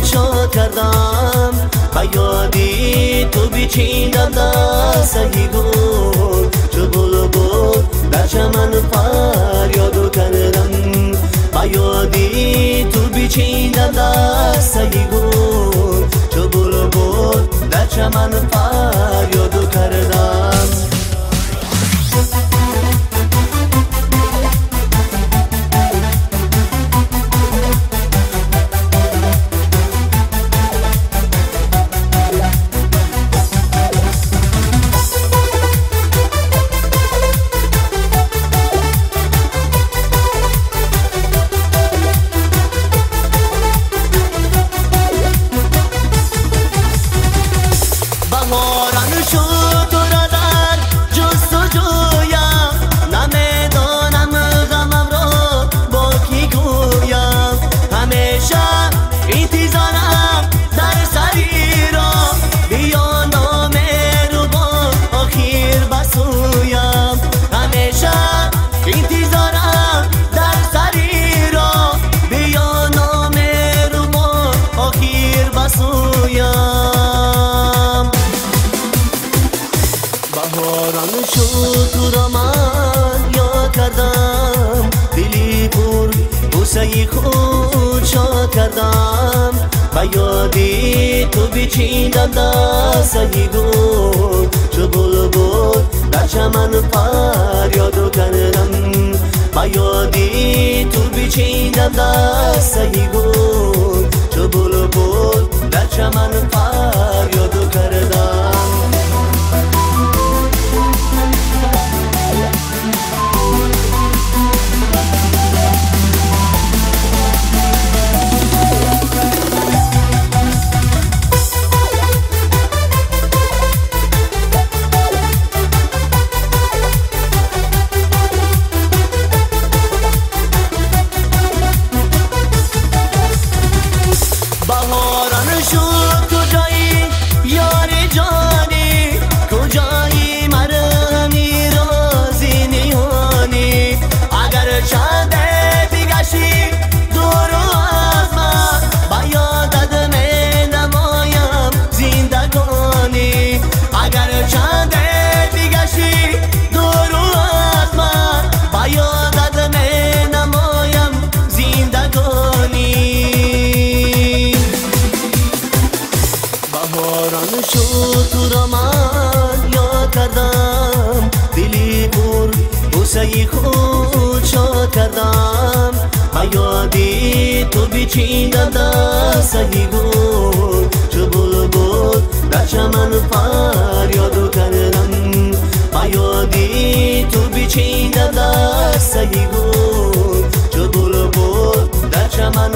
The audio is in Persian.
کوچا کردم و یادی تو بیچیدم دستگی گل چو بلبل در چمن فریادو کردم و یادی تو بیچیدم دستگی گل چو بلبل در چمن فریادو کردم بهاران شد تو را در جستجویم نمیدانم غمم را با کی گویم همیشه انتظارم در سری را بیا نامهربان آخر بسویم همیشه انتظارم در سری را بیا نامهربان آخر بسویم بهاران شد تو را من یاد کردم دلی پر بوسه کوچا کردم و یادی تو بیچیدم دستگی گل چو بلبل در چمن فریادو کردم و یادی تو بیچیدم دستگی گل چو بلبل در چمن فریادو کردم بهاران شد کجایی یار جانی کجایی مرهمی رازی نیانی اگر چند بگشی دور از من با یادت می نمایم زندگانی اگر چند بگشی دور از من با یادت می نمایم زندگانی بهاران شد تو را من یاد کردم دلی پر بوسه کوچا کردم و یادی تو بیچیدم دستگی گل چو بلبل در چمن فریادو کردم و یادی تو بیچیدم دستگی گل چو بلبل در چمن